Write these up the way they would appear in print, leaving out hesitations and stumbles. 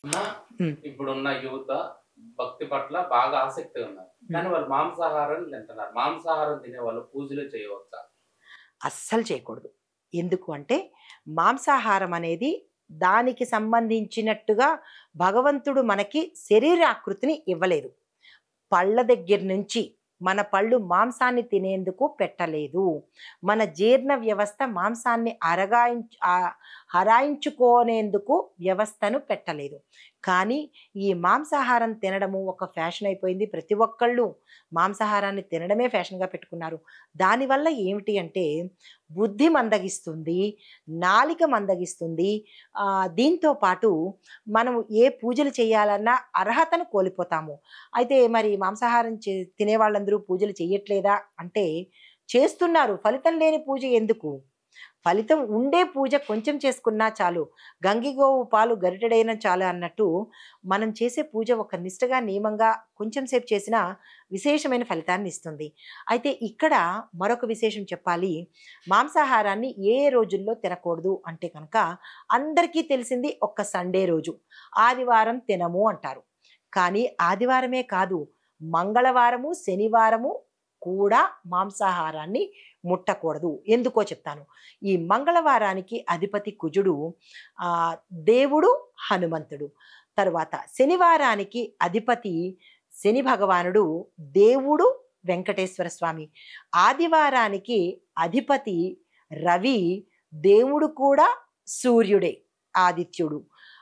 అమ్మ, హ్మ్. ఇప్పుడున్న యువత భక్తి పట్ల బాగా ఆసక్తిగా ఉన్నారు. హ్మ్. కానీ వాళ్ళు మాంసాహారం తింటున్నారు. మాంసాహారం తినే వాళ్ళు పూజలు చేయవచ్చా? అస్సలు చేయకూడదు. ఎందుకు అంటే, మాంసాహారం అనేది దానికి సంబంధించినట్టుగా భగవంతుడు మనకి శరీరాకృతిని ఇవ్వలేదు. పళ్ళ దగ్గర నుంచి మన పళ్ళు మాంసాన్ని తినేందుకు పెట్టలేదు. మన జీర్ణ వ్యవస్థ మాంసాన్ని హరాయించుకోనేందుకు వ్యవస్థను పెట్టలేదు. కానీ ఈ మాంసాహారం తినడము ఒక ఫ్యాషన్ అయిపోయింది. ప్రతి ఒక్కళ్ళు మాంసాహారాన్ని తినడమే ఫ్యాషన్‌గా పెట్టుకున్నారు. దానివల్ల ఏమిటి అంటే బుద్ధి మందగిస్తుంది, నాలిక మందగిస్తుంది. దీంతో పాటు మనం ఏ పూజలు చేయాలన్నా అర్హతను కోల్పోతాము. అయితే మరి మాంసాహారం తినే వాళ్ళందరూ పూజలు చెయ్యట్లేదా అంటే చేస్తున్నారు. ఫలితం లేని పూజ ఎందుకు? ఫలితం ఉండే పూజ కొంచెం చేసుకున్నా చాలు. గంగిగోవు పాలు గరిటెడైనా చాలు అన్నట్టు మనం చేసే పూజ ఒక నిష్టగా, నియమంగా కొంచెం సేపు చేసినా విశేషమైన ఫలితాన్ని ఇస్తుంది. అయితే ఇక్కడ మరొక విశేషం చెప్పాలి. మాంసాహారాన్ని ఏ రోజుల్లో తినకూడదు అంటే కనుక అందరికీ తెలిసింది ఒక్క సండే రోజు. ఆదివారం తినము అంటారు. కానీ ఆదివారమే కాదు, మంగళవారము, శనివారము కూడా మాంసాహారాన్ని ముట్టకూడదు. ఎందుకో చెప్తాను. ఈ మంగళవారానికి అధిపతి కుజుడు, ఆహ్, దేవుడు హనుమంతుడు. తరువాత శనివారానికి అధిపతి శని భగవానుడు, దేవుడు వెంకటేశ్వర స్వామి. ఆదివారానికి అధిపతి రవి, దేవుడు కూడా సూర్యుడే, ఆదిత్యుడు.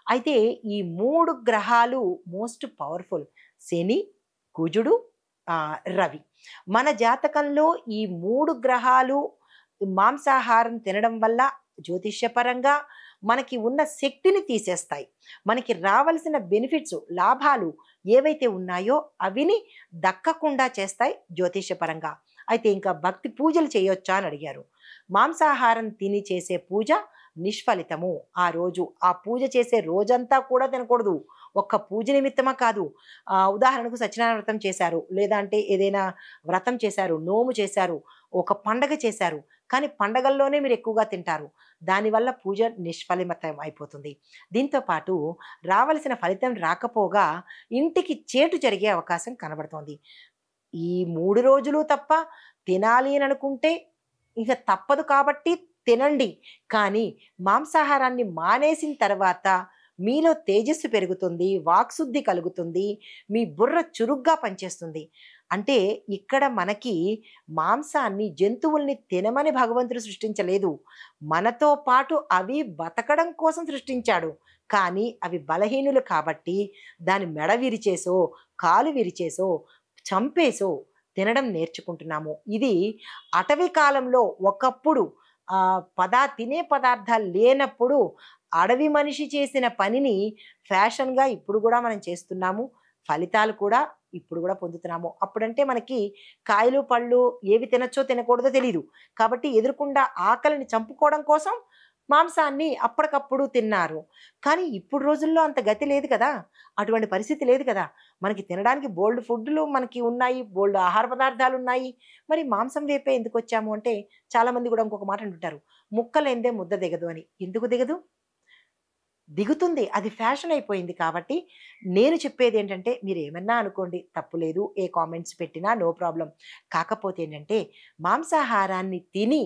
అయితే ఈ 3 గ్రహాలు మోస్ట్ పవర్‌ఫుల్. శని, కుజుడు, రవి. మన జాతకంలో ఈ 3 గ్రహాలు మాంసాహారం తినడం వల్ల జ్యోతిష్యపరంగా మనకి ఉన్న శక్తిని తీసేస్తాయి. మనకి రావలసిన బెనిఫిట్స్, లాభాలు ఏవైతే ఉన్నాయో అవిని దక్కకుండా చేస్తాయి జ్యోతిష్యపరంగా. అయితే ఇంకా భక్తి పూజలు చేయొచ్చా అని అడిగారు. మాంసాహారం తిని చేసే పూజ నిష్ఫలితము. ఆ రోజు ఆ పూజ చేసే రోజంతా కూడా తినకూడదు. ఒక్క పూజ నిమిత్తమా కాదు. ఉదాహరణకు సత్యనారాయణ వ్రతం చేశారు, లేదా అంటే ఏదైనా వ్రతం చేశారు, నోము చేశారు, ఒక పండగ చేశారు. కానీ పండగల్లోనే మీరు ఎక్కువగా తింటారు. దానివల్ల పూజ నిష్ఫలితం అయిపోతుంది. దీంతో పాటు రావలసిన ఫలితం రాకపోగా ఇంటికి చేటు జరిగే అవకాశం కనబడుతోంది. ఈ 3 రోజులు తప్ప తినాలి అని అనుకుంటే ఇక తప్పదు కాబట్టి తినండి. కానీ మాంసాహారాన్ని మానేసిన తర్వాత మీలో తేజస్సు పెరుగుతుంది, వాక్శుద్ధి కలుగుతుంది, మీ బుర్ర చురుగ్గా పనిచేస్తుంది. అంటే ఇక్కడ మనకి మాంసాన్ని, జంతువుల్ని తినమని భగవంతుడు సృష్టించలేదు. మనతో పాటు అవి బతకడం కోసం సృష్టించాడు. కానీ అవి బలహీనులు కాబట్టి దాని మెడ విరిచేసో, కాలు విరిచేసో, చంపేసో తినడం నేర్చుకుంటున్నాము. ఇది అటవీ కాలంలో ఒకప్పుడు తినే పదార్థాలు లేనప్పుడు అడవి మనిషి చేసిన పనిని ఫ్యాషన్‌గా ఇప్పుడు గూడా మనం చేస్తున్నాము. ఫలితాలు కూడా ఇప్పుడు గూడా పొందుతున్నాము. అప్పుడంటే మనకి కాయలు, పళ్ళు ఏవి తినొచ్చో, తినకూడదో తెలీదు. కాబట్టి ఎదురుగుండా ఆకలిని చంపుకోవడం కోసం మాంసాన్ని అప్పటికప్పుడు తిన్నారు. కానీ ఇప్పుడు రోజుల్లో అంత గతి లేదు కదా! అటువంటి పరిస్థితి లేదు కదా! మనకి తినడానికి బోలెడు ఫుడ్‌లు మనకి ఉన్నాయి. బోలెడు ఆహార పదార్థాలున్నాయి. మరి మాంసం వైపే ఎందుకొచ్చాము అంటే చాలామంది గూడా ఇంకొక మాట అంటుంటారు. "ముక్క లేనిదే ముద్ద దిగదు" అని. ఎందుకు దిగదు? దిగుతుంది. అది ఫ్యాషన్ అయిపోయింది కాబట్టి, నేను చెప్పేదేంటంటే మీరేమన్నా అనుకోండి, తప్పు లేదు. ఏ కామెంట్స్ పెట్టినా నో ప్రాబ్లమ్. కాకపోతే ఏంటంటే, మాంసాహారాన్ని తిని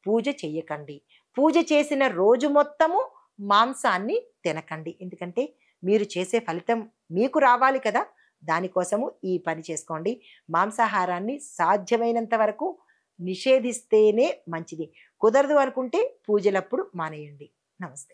పూజ చెయ్యకండి. పూజ చేసిన రోజు మొత్తము మాంసాన్ని తినకండి. ఎందుకంటే, మీరు చేసే ఫలితం మీకు రావాలి కదా! దానికోసము ఈ పని చేసుకోండి. మాంసాహారాన్ని సాధ్యమైనంత వరకు నిషేధిస్తేనే మంచిది. కుదరదు అనుకుంటే పూజలప్పుడు మానేయండి. నమస్తే.